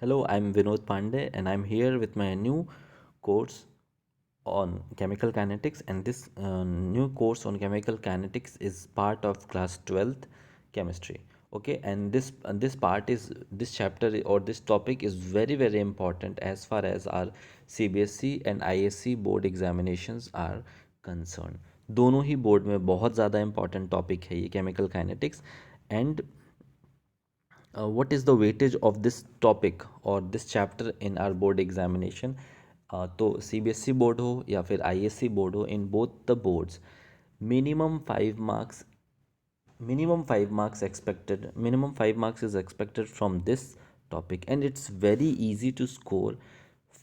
Hello, I'm Vinod Pandey and I'm here with my new course on chemical kinetics, and this new course on chemical kinetics is part of class 12th chemistry. Okay, and this part is this chapter or this topic is very important as far as our CBSE and ISC board examinations are concerned. दोनों ही board में बहुत ज़्यादा important topic है ये chemical kinetics. And what is the weightage of this topic or this chapter in our board examination. तो CBSE board हो या फिर ISC बोर्ड हो, in both the boards minimum 5 marks expected, minimum 5 marks is expected from this topic, and it's very easy to score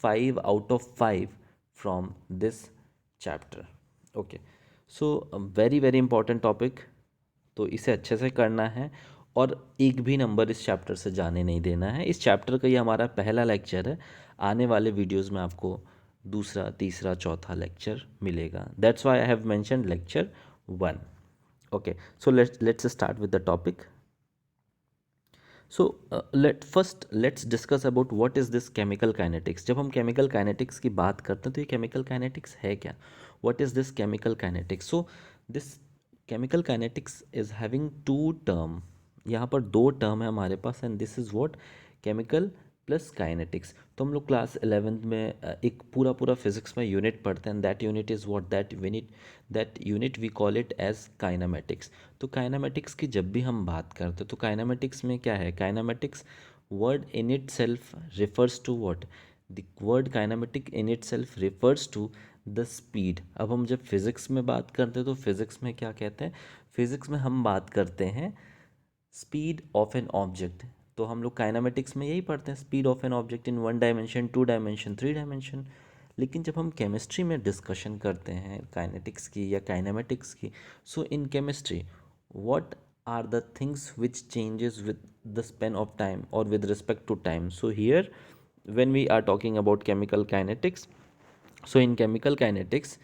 5 out of 5 from this chapter. Okay, so very important topic. तो इसे अच्छे से करना है और एक भी नंबर इस चैप्टर से जाने नहीं देना है. इस चैप्टर का ये हमारा पहला लेक्चर है. आने वाले वीडियोस में आपको दूसरा, तीसरा, चौथा लेक्चर मिलेगा. That's why I have mentioned lecture 1. Okay, so let's start with the topic. So let's discuss about what is this chemical kinetics. जब हम chemical kinetics की बात करते हैं तो ये chemical kinetics है क्या? What is this chemical kinetics? So this chemical kinetics is having two term. यहाँ पर दो टर्म है हमारे पास, and this is what chemical plus kinetics. तो हम लोग क्लास 11th में एक पूरा फिजिक्स में यूनिट पढ़ते हैं. That unit is what that unit we call it as kinematics. तो काइनामेटिक्स की जब भी हम बात करते हैं तो काइनामेटिक्स में क्या है? Kinematics word in itself refers to what? The word kinematic in itself refers to the speed. अब हम जब फिज़िक्स में बात करते हैं तो फिज़िक्स में क्या कहते हैं? फिज़िक्स में हम बात करते हैं स्पीड ऑफ एन ऑब्जेक्ट. तो हम लोग काइनामेटिक्स में यही पढ़ते हैं, speed of an object in 1 dimension, 2 dimension, 3 dimension. लेकिन जब हम केमिस्ट्री में डिस्कशन करते हैं काइनेटिक्स की या काइनेमेटिक्स की, so in chemistry what are the things which changes with the span of time और with respect to time. So here when we are talking about chemical kinetics, so in chemical kinetics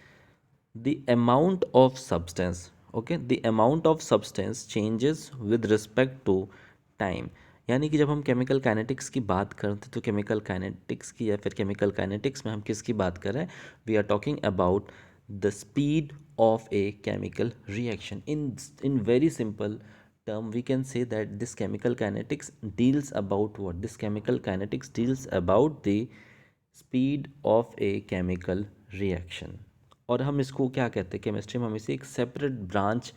the amount of substance, okay, the amount of substance changes with respect to time. यानी कि जब हम chemical kinetics की बात करते हैं तो chemical kinetics की या फिर केमिकल काइनेटिक्स में हम किसकी बात कर रहे हैं? We are talking about the speed of a chemical reaction. In very simple term we can say that this chemical kinetics deals about what? This chemical kinetics deals about the speed of a chemical reaction. और हम इसको क्या कहते हैं chemistry में? हम इसे एक सेपरेट ब्रांच,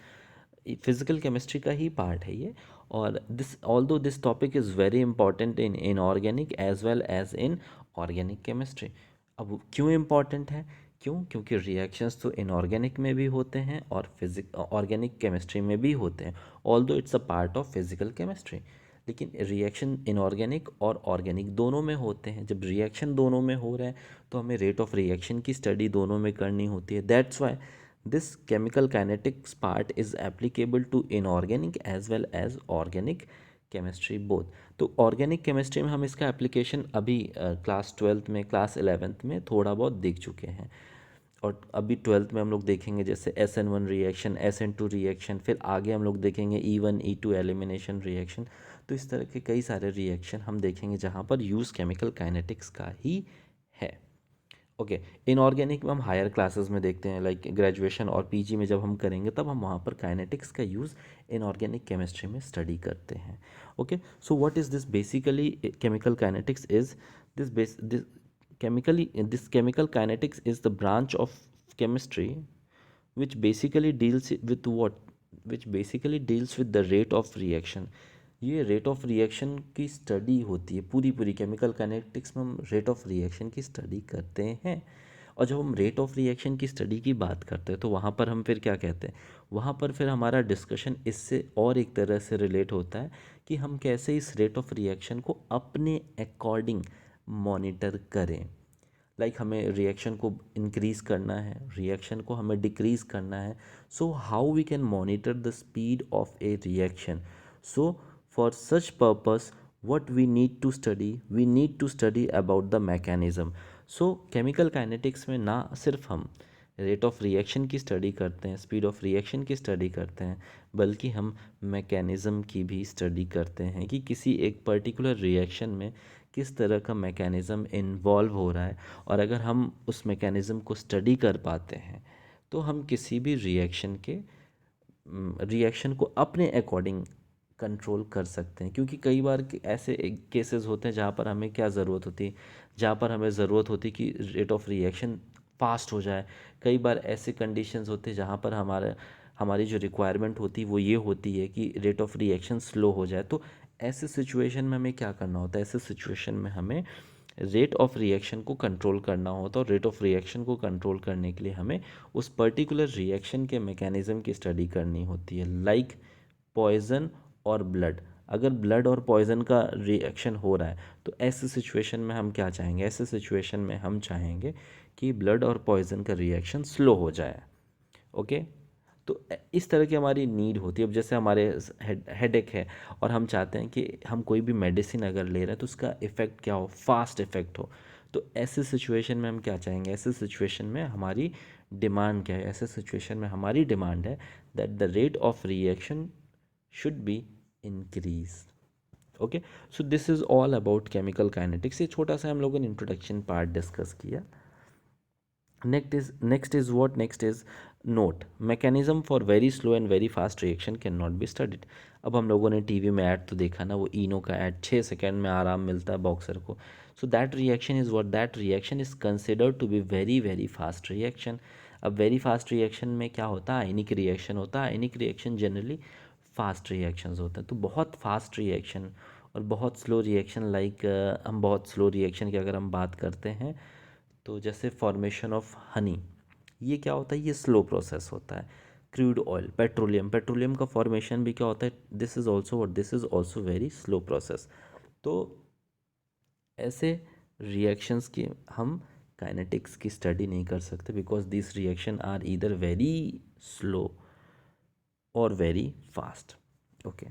फिजिकल केमिस्ट्री का ही पार्ट है ये. और this although this topic is very important in inorganic as well as in organic chemistry. अब क्यों इम्पॉर्टेंट है? क्योंकि रिएक्शंस तो इनऑर्गेनिक में भी होते हैं और ऑर्गेनिक केमिस्ट्री में भी होते हैं. Although it's a part of physical chemistry, लेकिन रिएक्शन इनऑर्गेनिक और ऑर्गेनिक दोनों में होते हैं. जब रिएक्शन दोनों में हो रहे हैं तो हमें रेट ऑफ रिएक्शन की स्टडी दोनों में करनी होती है. That's why this chemical kinetics part is applicable to inorganic as well as organic chemistry both. तो ऑर्गेनिक केमिस्ट्री में हम इसका एप्लीकेशन अभी क्लास 12th में, क्लास 11th में थोड़ा बहुत देख चुके हैं, और अभी 12th में हम लोग देखेंगे जैसे SN1 रिएक्शन, SN2 रिएक्शन, फिर आगे हम लोग देखेंगे E1 E2 एलिमिनेशन रिएक्शन. तो इस तरह के कई सारे रिएक्शन हम देखेंगे जहाँ पर यूज़ केमिकल काइनेटिक्स का ही है. ओके, इनऑर्गेनिक में हम हायर क्लासेस में देखते हैं, लाइक ग्रेजुएशन और PG में जब हम करेंगे तब हम वहाँ पर काइनेटिक्स का यूज़ इनऑर्गेनिक केमिस्ट्री में स्टडी करते हैं. Okay, so what is this basically? Chemical kinetics is this chemical kinetics is the branch of chemistry which basically deals with what? Which basically deals with the rate of reaction. ये rate of reaction की study होती है. पूरी chemical kinetics में हम rate of reaction की study करते हैं. और जब हम रेट ऑफ रिएक्शन की स्टडी की बात करते हैं तो वहाँ पर हम फिर क्या कहते हैं? वहाँ पर फिर हमारा डिस्कशन इससे और एक तरह से रिलेट होता है कि हम कैसे इस रेट ऑफ रिएक्शन को अपने अकॉर्डिंग मॉनिटर करें. लाइक हमें रिएक्शन को इंक्रीज़ करना है, रिएक्शन को हमें डिक्रीज़ करना है. So how we can monitor the speed of a reaction? So for such purpose what we need to study about the mechanism. So chemical kinetics में ना सिर्फ हम रेट ऑफ रिएक्शन की स्टडी करते हैं, स्पीड ऑफ रिएक्शन की study करते हैं, बल्कि हम मैकेनिज़्म की भी स्टडी करते हैं कि किसी एक पर्टिकुलर रिएक्शन में किस तरह का मैकेनिज़्म इन्वॉल्व हो रहा है, और अगर हम उस मैकेनिज़्म को स्टडी कर पाते हैं तो हम किसी भी रिएक्शन को अपने अकॉर्डिंग कंट्रोल कर सकते हैं। क्योंकि कई बार ऐसे केसेस होते हैं जहाँ पर हमें क्या ज़रूरत होती है, जहाँ पर हमें ज़रूरत होती है कि रेट ऑफ रिएक्शन फास्ट हो जाए। कई बार ऐसे कंडीशंस होते हैं जहाँ पर हमारी जो रिक्वायरमेंट होती है वो ये होती है कि रेट ऑफ रिएक्शन स्लो हो जाए। तो ऐसे सिचुएशन में हमें क्या करना होता है, ऐसे सिचुएशन में हमें रेट ऑफ रिएक्शन को कंट्रोल करना होता है। और रेट ऑफ रिएक्शन को कंट्रोल करने के लिए हमें उस पर्टिकुलर रिएक्शन के मैकेनिज़्म की स्टडी करनी होती है, लाइक पॉइज़न और ब्लड। अगर ब्लड और पॉइज़न का रिएक्शन हो रहा है तो ऐसे सिचुएशन में हम क्या चाहेंगे, ऐसे सिचुएशन में हम चाहेंगे कि ब्लड और पॉइज़न का रिएक्शन स्लो हो जाए। ओके, तो इस तरह की हमारी नीड होती है। अब जैसे हमारे हेडेक है और हम चाहते हैं कि हम कोई भी मेडिसिन अगर ले रहे हैं तो उसका इफ़ेक्ट क्या हो, फास्ट इफ़ेक्ट हो। तो ऐसे सिचुएशन में हम क्या चाहेंगे, ऐसे सिचुएशन में हमारी डिमांड क्या है, ऐसे सिचुएशन में हमारी डिमांड है that the rate of reaction should be increase. Okay, so this is all about chemical kinetics. ये छोटा सा हम लोगों ने इंट्रोडक्शन पार्ट डिस्कस किया। Next is note mechanism for very slow and very fast reaction cannot be studied. अब हम लोगों ने टीवी में ऐड तो देखा ना, वो इनो का ऐड 6 सेकेंड में आराम मिलता है बॉक्सर को। So that reaction is considered to be very very fast reaction. अब वेरी फास्ट रिएक्शन में क्या होता है, आयनिक रिएक्शन होता है। Ionic reaction generally fast reactions होते हैं। तो बहुत फास्ट रिएक्शन और बहुत स्लो रिएक्शन, लाइक हम बहुत स्लो रिएक्शन की अगर हम बात करते हैं तो जैसे फॉर्मेशन ऑफ हनी, ये क्या होता है, ये स्लो प्रोसेस होता है। क्रूड ऑयल, पेट्रोलियम का फॉर्मेशन भी क्या होता है, this is also very slow process. तो ऐसे रिएक्शंस की हम काइनेटिक्स की स्टडी नहीं कर सकते, because this reaction are either very slow और वेरी फास्ट। ओके,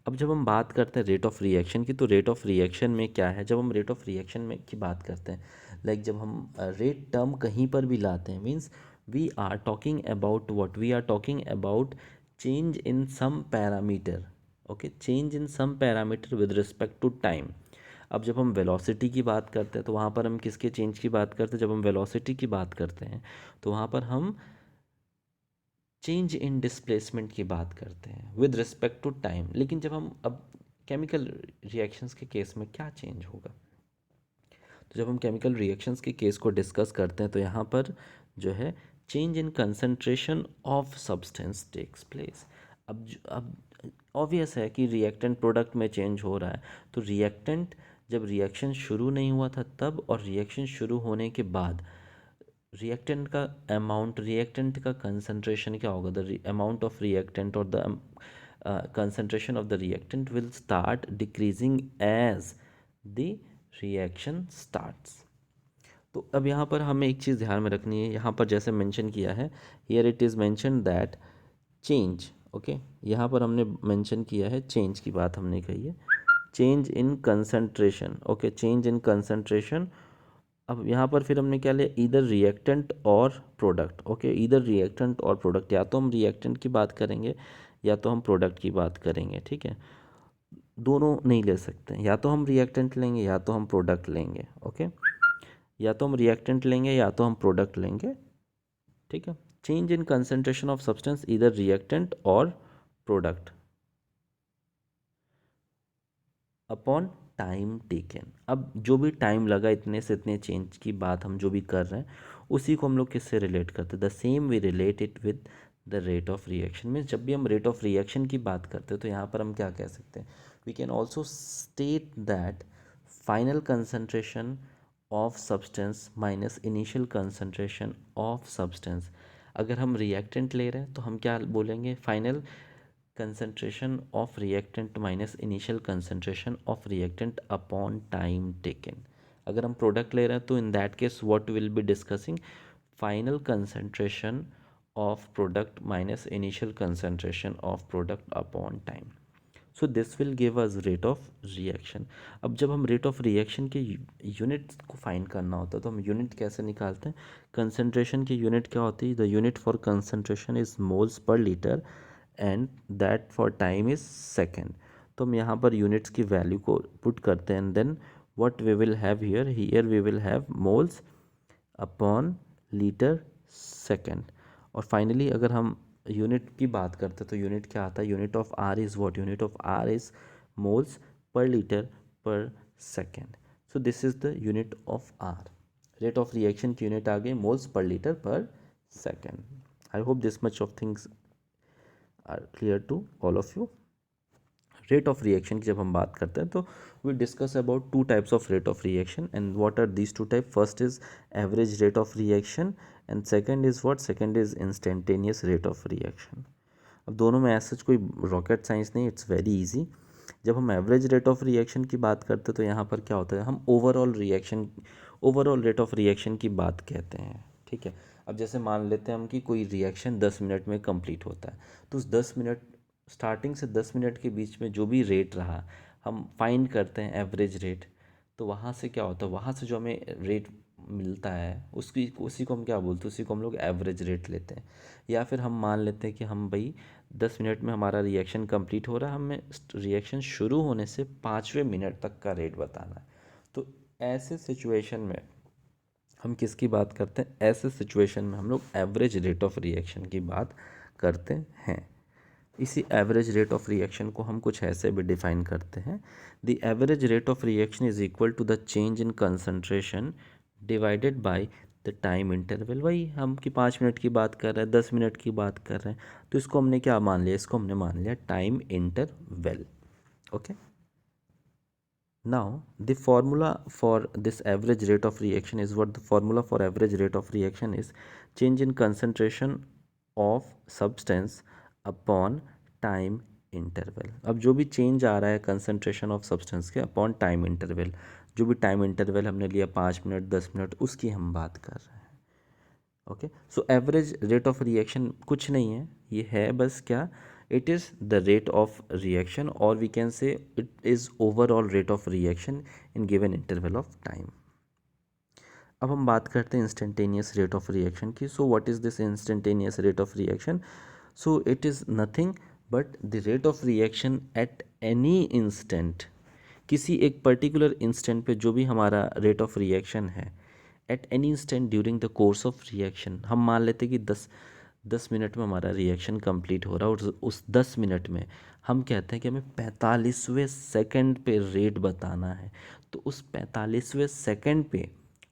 अब जब हम बात करते हैं रेट ऑफ रिएक्शन की, तो रेट ऑफ रिएक्शन में क्या है, जब हम रेट ऑफ रिएक्शन में की बात करते हैं, लाइक जब हम रेट टर्म कहीं पर भी लाते हैं, means we are talking about what, we are talking about change in some parameter. Okay, change in some parameter with respect to time. अब जब हम वेलोसिटी की बात करते हैं तो वहाँ पर हम किसके चेंज की बात करते हैं, जब हम वेलोसिटी की बात करते हैं तो वहाँ पर हम चेंज इन डिस्प्लेसमेंट की बात करते हैं विद रिस्पेक्ट टू टाइम। लेकिन जब हम अब केमिकल रिएक्शंस के केस में क्या चेंज होगा, तो जब हम केमिकल रिएक्शंस के केस को डिस्कस करते हैं तो यहाँ पर जो है change in concentration of substance takes place. अब ऑब्वियस है कि रिएक्टेंट प्रोडक्ट में चेंज हो रहा है। तो रिएक्टेंट जब रिएक्शन शुरू नहीं हुआ था तब, और रिएक्शन शुरू होने के बाद रिएक्टेंट का अमाउंट, रिएक्टेंट का कंसंट्रेशन क्या होगा, द अमाउंट ऑफ रिएक्टेंट और the concentration of the reactant will start decreasing as the reaction starts. तो अब यहाँ पर हमें एक चीज़ ध्यान में रखनी है, यहाँ पर जैसे मेंशन किया है, here it is mention that change. Okay, यहाँ पर हमने मेंशन किया है, चेंज की बात हमने कही है, change in concentration. Okay, change in concentration. अब यहाँ पर फिर हमने क्या लिया, ईदर रिएक्टेंट और प्रोडक्ट। ओके, ईदर रिएक्टेंट और प्रोडक्ट, या तो हम रिएक्टेंट की बात करेंगे या तो हम प्रोडक्ट की बात करेंगे। ठीक है, दोनों नहीं ले सकते, या तो हम रिएक्टेंट लेंगे या तो हम प्रोडक्ट लेंगे। ओके, या तो हम रिएक्टेंट लेंगे या तो हम प्रोडक्ट लेंगे। ठीक है, change in concentration of substance either reactant और प्रोडक्ट अपॉन टाइम टेकन। अब जो भी टाइम लगा इतने से इतने चेंज की बात हम जो भी कर रहे हैं उसी को हम लोग किससे रिलेट करते हैं, the same we relate it with the rate of reaction. Means जब भी हम रेट ऑफ रिएक्शन की बात करते हैं तो यहाँ पर हम क्या कह सकते हैं, we can also state that final concentration of substance minus initial concentration of substance. अगर हम रिएक्टेंट ले रहे हैं तो हम क्या बोलेंगे, final concentration of reactant minus initial concentration of reactant upon time taken। अगर हम प्रोडक्ट ले रहे हैं तो in that case what will be discussing, final concentration of product minus initial concentration of product upon time। so this will give us rate of reaction। अब जब हम rate of reaction के यूनिट को find करना होता है तो हम यूनिट कैसे निकालते हैं, कंसंट्रेशन की यूनिट क्या होती है, the unit for concentration is moles per litre and that for time is second. तो हम यहाँ पर यूनिट्स की वैल्यू को पुट करते हैं and then what we will have here we will have moles upon litre second. और finally अगर हम यूनिट की बात करते हैं तो यूनिट क्या आता है, unit of r is what, unit of r is moles per litre per second. So this is the unit of r. Rate of reaction की यूनिट आ गई moles per litre per second. I hope this much of things are clear to all of you. Rate of reaction की जब हम बात करते हैं तो we discuss about two types of rate of reaction. And what are these two type, first is average rate of reaction and second is what, second is instantaneous rate of reaction. अब दोनों में ऐसा कोई rocket science नहीं, it's very easy. जब हम average rate of reaction की बात करते हैं तो यहाँ पर क्या होता है, हम ओवरऑल रेट ऑफ रिएक्शन की बात कहते हैं. ठीक है. अब जैसे मान लेते हैं हम कि कोई रिएक्शन 10 मिनट में कंप्लीट होता है, तो उस 10 मिनट स्टार्टिंग से 10 मिनट के बीच में जो भी रेट रहा हम फाइंड करते हैं एवरेज रेट. तो वहाँ से क्या होता है, वहाँ से जो हमें रेट मिलता है उसी को हम क्या बोलते हैं, उसी को हम लोग एवरेज रेट लेते हैं. या फिर हम मान लेते हैं कि हम भाई 10 मिनट में हमारा रिएक्शन कंप्लीट हो रहा है, हमें रिएक्शन शुरू होने से 5वें मिनट तक का रेट बताना है. तो ऐसे सिचुएशन में हम किसकी बात करते हैं, ऐसे सिचुएशन में हम लोग एवरेज रेट ऑफ रिएक्शन की बात करते हैं. इसी एवरेज रेट ऑफ रिएक्शन को हम कुछ ऐसे भी डिफाइन करते हैं, the average rate of reaction is equal to the change in concentration divided by the time interval. वही हम कि 5 मिनट की बात कर रहे हैं, 10 मिनट की बात कर रहे हैं, तो इसको हमने क्या मान लिया, इसको हमने मान लिया time interval. Okay. Now the formula for this average rate of reaction is what, the formula for average rate of reaction is change in concentration of substance upon time interval. अब जो भी चेंज आ रहा है concentration of substance के upon time interval, जो भी time interval हमने लिया 5 मिनट 10 मिनट, उसकी हम बात कर रहे हैं. Okay. So average rate of reaction कुछ नहीं है, ये है बस क्या, it is the rate of reaction or we can say it is overall rate of reaction in given interval of time. अब हम बात करते हैं इंस्टेंटेनियस रेट ऑफ रिएक्शन की. So what is this instantaneous rate of reaction? So it is nothing but the rate of reaction at any instant, किसी एक particular instant पे जो भी हमारा रेट ऑफ रिएक्शन है at any instant during the course of reaction. हम मान लेते कि 10 मिनट में हमारा रिएक्शन कंप्लीट हो रहा है और उस 10 मिनट में हम कहते हैं कि हमें 45वें सेकंड पे रेट बताना है. तो उस 45वें सेकंड पे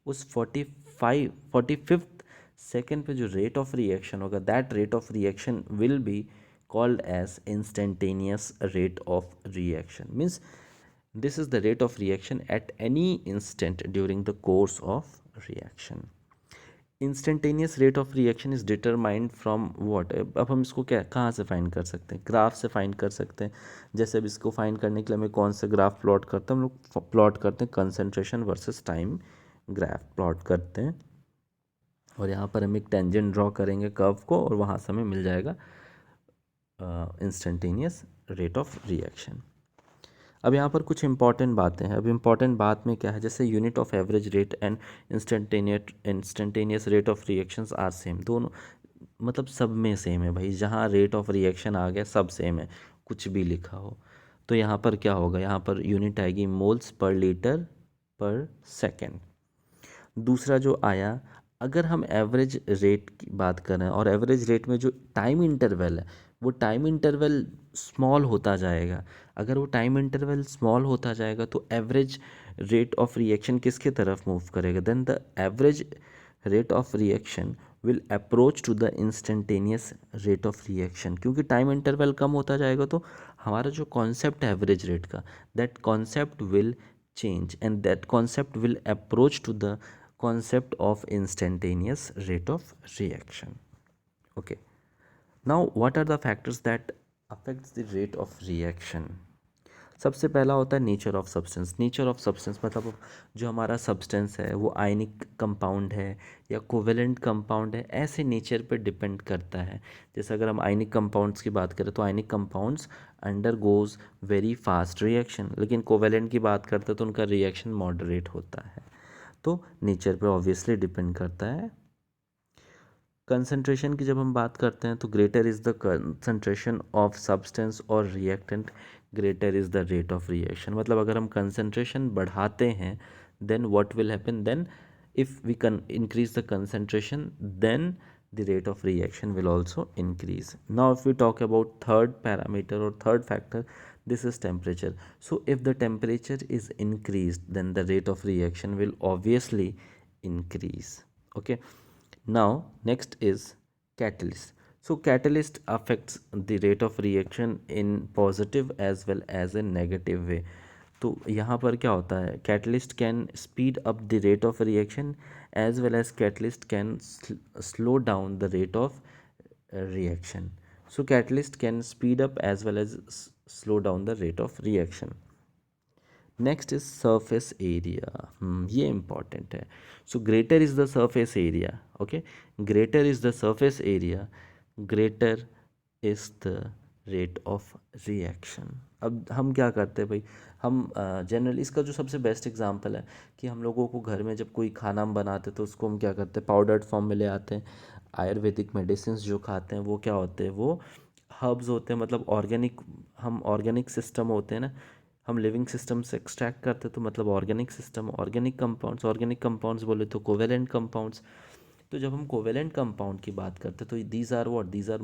उस 45th सेकंड पे जो रेट ऑफ रिएक्शन होगा, that rate of reaction will be called as instantaneous rate of reaction. Means this is the rate of reaction at any instant during the course of reaction. Instantaneous rate of reaction is determined from what. अब हम इसको क्या कहाँ से find कर सकते हैं, graph से फाइंड कर सकते हैं. जैसे अब इसको फाइंड करने के लिए हमें कौन सा ग्राफ प्लॉट करते हैं, हम लोग प्लॉट करते हैं concentration versus time graph plot करते हैं. और यहाँ पर हम एक टेंजेंट ड्रॉ करेंगे कर्व को और वहाँ से हमें मिल जाएगा इंस्टेंटेनियस रेट ऑफ रिएक्शन. अब यहाँ पर कुछ इंपॉर्टेंट बातें हैं. अब इंपॉर्टेंट बात में क्या है, जैसे unit of average rate and instantaneous rate of reactions are same. दोनों मतलब सब में सेम है भाई, जहाँ रेट ऑफ रिएक्शन आ गया सब सेम है, कुछ भी लिखा हो. तो यहाँ पर क्या होगा, यहाँ पर यूनिट आएगी moles per litre per second. दूसरा जो आया, अगर हम एवरेज रेट की बात करें और एवरेज रेट में जो टाइम इंटरवल है वो टाइम इंटरवल स्मॉल होता जाएगा. अगर वो टाइम इंटरवल स्मॉल होता जाएगा तो एवरेज रेट ऑफ रिएक्शन किसके तरफ मूव करेगा, then the average rate of reaction will approach to the instantaneous rate of reaction. क्योंकि टाइम इंटरवल कम होता जाएगा तो हमारा जो कॉन्सेप्ट है एवरेज रेट का, that concept will change and that concept will approach to the concept of instantaneous rate of reaction. Okay, now what are the factors that affects the rate of reaction? सबसे पहला होता है nature of substance. Nature of substance मतलब जो हमारा substance है वो ionic compound है या कोवेलेंट कंपाउंड है, ऐसे नेचर पे डिपेंड करता है. जैसे अगर हम आयनिक कंपाउंड्स की बात करें तो ionic compounds under goes very fast reaction, लेकिन कोवेलेंट की बात करते हैं तो उनका रिएक्शन मॉडरेट होता है. तो नेचर पे ऑब्वियसली डिपेंड करता है. कंसंट्रेशन की जब हम बात करते हैं तो greater is the concentration of substance और reactant, greater is the rate of reaction. मतलब अगर हम concentration बढ़ाते हैं then what will happen? Then if we can increase the concentration, then the rate of reaction will also increase. Now if we talk about third parameter or third factor, this is temperature. So if the temperature is increased, then the rate of reaction will obviously increase. Okay, now next is catalyst. So catalyst affects the rate of reaction in positive as well as a negative way. तो यहाँ पर क्या होता है, catalyst can speed up the rate of reaction as well as catalyst can slow down the rate of reaction. So catalyst can speed up as well as slow down the rate of reaction. Next is surface area, ये important है. So greater is the surface area. Okay, greater is the surface area, greater is the rate of reaction. अब हम क्या करते हैं भाई, हम generally इसका जो सबसे बेस्ट एग्जांपल है कि हम लोगों को घर में जब कोई खाना हम बनाते हैं तो उसको हम क्या करते हैं, पाउडर्ड फॉर्म में ले आते हैं. आयुर्वेदिक मेडिसिन जो खाते हैं वो क्या होते हैं, वो हर्ब्स होते हैं, मतलब ऑर्गेनिक, हम ऑर्गेनिक सिस्टम होते हैं ना, हम लिविंग सिस्टम से एक्सट्रैक्ट करते तो मतलब ऑर्गेनिक सिस्टम, ऑर्गेनिक कंपाउंड्स बोले तो कोवेलेंट कंपाउंड्स. तो जब हम कोवेलेंट कंपाउंड की बात करते तो these are what, these are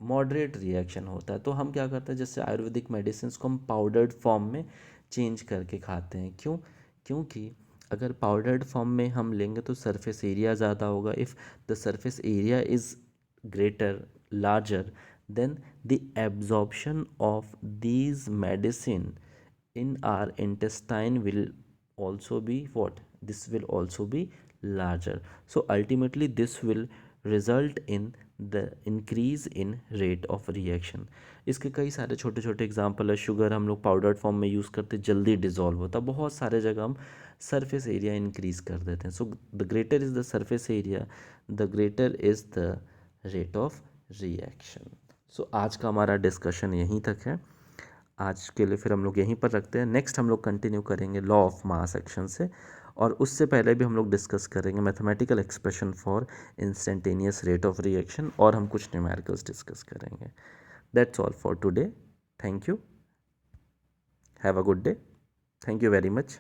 moderate reaction होता है. तो हम क्या करते हैं, जैसे आयुर्वेदिक मेडिसिन को हम पाउडर्ड फॉर्म में चेंज करके खाते हैं. क्योंकि अगर पाउडर्ड फॉर्म में हम लेंगे तो सरफेस एरिया ज़्यादा होगा. If the surface area is greater, larger, then the absorption of these medicine in our intestine will also be what, this will also be larger. So ultimately this will result in the increase in rate of reaction. इसके कई सारे छोटे छोटे example है. Sugar हम लोग powdered form में use करते, जल्दी डिजॉल्व होता. बहुत सारे जगह हम सरफेस एरिया इंक्रीज कर देते हैं. So the greater is the surface area, the greater is the rate of reaction. So आज का हमारा डिस्कशन यहीं तक है. आज के लिए फिर हम लोग यहीं पर रखते हैं. नेक्स्ट हम लोग कंटिन्यू करेंगे लॉ ऑफ मास एक्शन से, और उससे पहले भी हम लोग डिस्कस करेंगे mathematical expression for instantaneous rate of reaction, और हम कुछ न्यूमेरिकल्स डिस्कस करेंगे. That's all for today. Thank you. Have a good day. Thank you very much.